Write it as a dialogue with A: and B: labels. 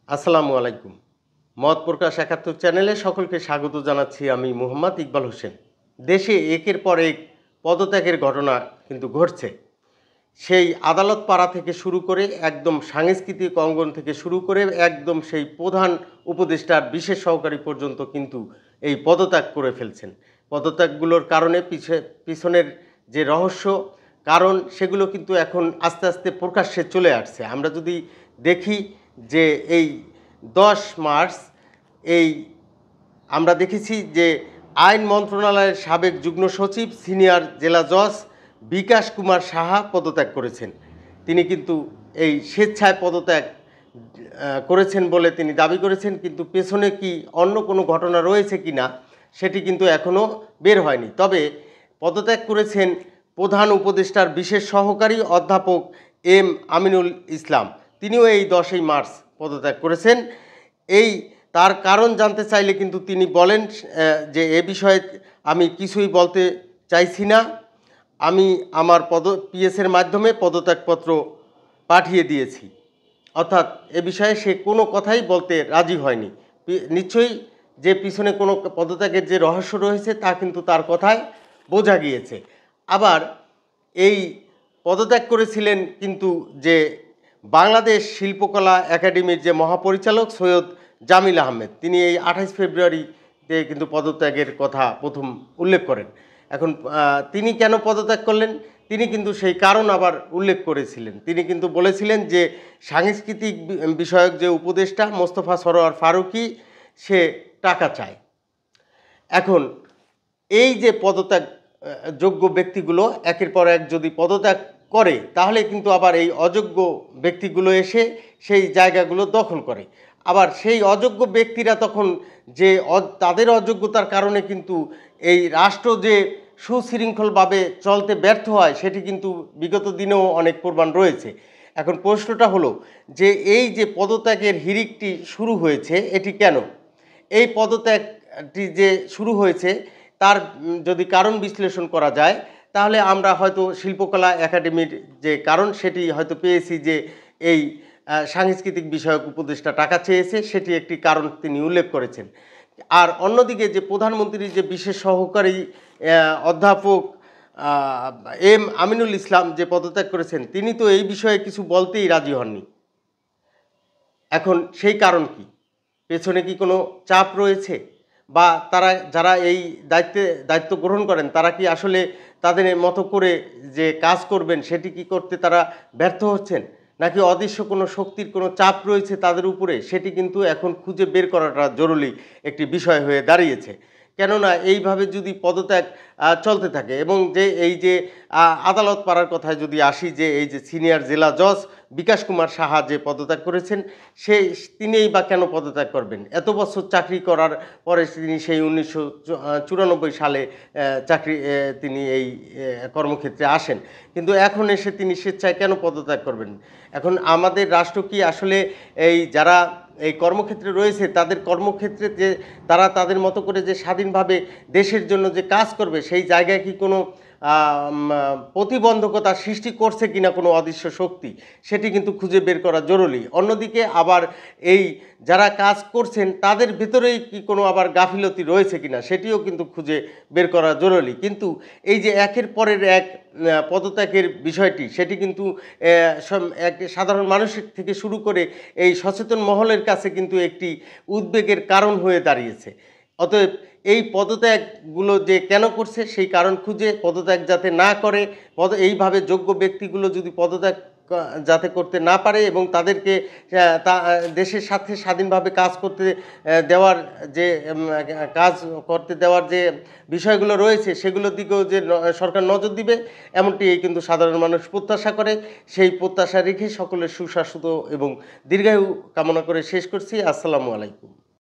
A: আসসালামু আলাইকুম। মত প্রকাশ ৭১ চ্যানেলে সকলকে স্বাগত জানাচ্ছি আমি মোহাম্মদ ইকবাল হোসেন। দেশে একের পর এক পদত্যাগের ঘটনা কিন্তু ঘটছে। সেই আদালত পাড়া থেকে শুরু করে একদম সাংস্কৃতিক অঙ্গন থেকে শুরু করে একদম সেই প্রধান উপদেষ্টার বিশেষ সহকারী পর্যন্ত কিন্তু এই পদত্যাগ করে ফেলছেন। পদত্যাগগুলোর কারণে পিছনের যে রহস্য কারণ সেগুলো কিন্তু এখন আস্তে আস্তে প্রকাশ্যে চলে আসছে। আমরা যদি দেখি যে এই ১০ মার্চ এই আমরা দেখেছি যে আইন মন্ত্রণালয়ের সাবেক যুগ্ম সচিব সিনিয়র জেলা জজ বিকাশ কুমার সাহা পদত্যাগ করেছেন। তিনি কিন্তু এই স্বেচ্ছায় পদত্যাগ করেছেন বলে তিনি দাবি করেছেন, কিন্তু পেছনে কি অন্য কোনো ঘটনা রয়েছে কি না সেটি কিন্তু এখনও বের হয়নি। পদত্যাগ করেছেন প্রধান উপদেষ্টার বিশেষ সহকারী অধ্যাপক এম আমিনুল ইসলাম। তিনিও এই ১০ই মার্চ পদত্যাগ করেছেন। তার কারণ জানতে চাইলে কিন্তু তিনি বলেন যে এ বিষয়ে আমি কিছুই বলতে চাইছি না, আমি আমার পিএসের মাধ্যমে পদত্যাগপত্র পাঠিয়ে দিয়েছি। অর্থাৎ এ বিষয়ে সে কোনো কথাই বলতে রাজি হয়নি। নিশ্চয়ই যে পিছনে কোনো পদত্যাগের যে রহস্য রয়েছে তা কিন্তু তার কথায় বোঝা গিয়েছে। আবার এই পদত্যাগ করেছিলেন কিন্তু যে বাংলাদেশ শিল্পকলা একাডেমির যে মহাপরিচালক সৈয়দ জামিল আহমেদ, তিনি এই ২৮ ফেব্রুয়ারিতে কিন্তু পদত্যাগের কথা প্রথম উল্লেখ করেন। এখন তিনি কেন পদত্যাগ করলেন তিনি কিন্তু সেই কারণ আবার উল্লেখ করেছিলেন। তিনি কিন্তু বলেছিলেন যে সাংস্কৃতিক বিষয়ক যে উপদেষ্টা মোস্তফা সরোয়ার ফারুকী সে টাকা চায়। এখন এই যে পদত্যাগ যোগ্য ব্যক্তিগুলো একের পর এক যদি পদত্যাগ করে তাহলে কিন্তু আবার এই অযোগ্য ব্যক্তিগুলো এসে সেই জায়গাগুলো দখল করে। আবার সেই অযোগ্য ব্যক্তিরা তখন যে তাদের অযোগ্যতার কারণে কিন্তু এই রাষ্ট্র যে সুশৃঙ্খলভাবে চলতে ব্যর্থ হয় সেটি কিন্তু বিগত দিনেও অনেক প্রমাণ রয়েছে। এখন প্রশ্নটা হলো যে এই যে পদত্যাগের হিড়িকটি শুরু হয়েছে এটি কেন? এই পদত্যাগটি যে শুরু হয়েছে তার যদি কারণ বিশ্লেষণ করা যায় তাহলে আমরা হয়তো শিল্পকলা একাডেমির যে কারণ সেটি হয়তো পেয়েছি যে এই সাংস্কৃতিক বিষয়ক উপদেষ্টা টাকা চেয়েছে, সেটি একটি কারণ তিনি উল্লেখ করেছেন। আর অন্যদিকে যে প্রধানমন্ত্রীর যে বিশেষ সহকারী অধ্যাপক এম আমিনুল ইসলাম যে পদত্যাগ করেছেন তিনি তো এই বিষয়ে কিছু বলতেই রাজি হননি। এখন সেই কারণ কি? পেছনে কি কোনো চাপ রয়েছে, বা তারা যারা এই দায়িত্ব গ্রহণ করেন তারা কি আসলে তাদের মতো করে যে কাজ করবেন সেটি কি করতে তারা ব্যর্থ হচ্ছেন, নাকি অদৃশ্য কোনো শক্তির কোনো চাপ রয়েছে তাদের উপরে, সেটি কিন্তু এখন খুঁজে বের করাটা জরুরি একটি বিষয় হয়ে দাঁড়িয়েছে। কেননা এইভাবে যদি পদত্যাগ চলতে থাকে এবং এই যে আদালত পাড়ার কথায় যদি আসি, যে এই যে সিনিয়র জেলা জজ বিকাশ কুমার সাহা যে পদত্যাগ করেছেন তিনিই বা কেন পদত্যাগ করবেন? এত বছর চাকরি করার পরে তিনি সেই ১৯৯৪ সালে তিনি এই কর্মক্ষেত্রে আসেন, কিন্তু এখন এসে তিনি স্বেচ্ছায় কেন পদত্যাগ করবেন? এখন আমাদের রাষ্ট্র কি আসলে এই যারা এই কর্মক্ষেত্রে রয়েছে তাদের কর্মক্ষেত্রে যে তারা তাদের মতো করে যে স্বাধীনভাবে দেশের জন্য যে কাজ করবে সেই জায়গায় কি কোনো প্রতিবন্ধকতা সৃষ্টি করছে কিনা কোনো অদৃশ্য শক্তি, সেটি কিন্তু খুঁজে বের করা জরুরি। অন্যদিকে আবার এই যারা কাজ করছেন তাদের ভিতরেই কি কোনো আবার গাফিলতি রয়েছে কিনা সেটিও কিন্তু খুঁজে বের করা জরুরি। কিন্তু এই যে একের পরের এক পদত্যাগের বিষয়টি সেটি কিন্তু এক সাধারণ মানুষের থেকে শুরু করে এই সচেতন মহলের কাছে কিন্তু একটি উদ্বেগের কারণ হয়ে দাঁড়িয়েছে। অতএব এই পদত্যাগগুলো যে কেন করছে সেই কারণ খুঁজে পদত্যাগ যাতে না করে, এইভাবে যোগ্য ব্যক্তিগুলো যদি পদত্যাগ যাতে করতে না পারে এবং তাদেরকে দেশের সাথে স্বাধীনভাবে কাজ করতে দেওয়ার যে বিষয়গুলো রয়েছে সেগুলোর দিকেও যে সরকার নজর দিবে এমনটি কিন্তু সাধারণ মানুষ প্রত্যাশা করে। সেই প্রত্যাশা রেখে সকলের সুস্বাস্থ্য এবং দীর্ঘায়ু কামনা করে শেষ করছি। আসসালামু আলাইকুম।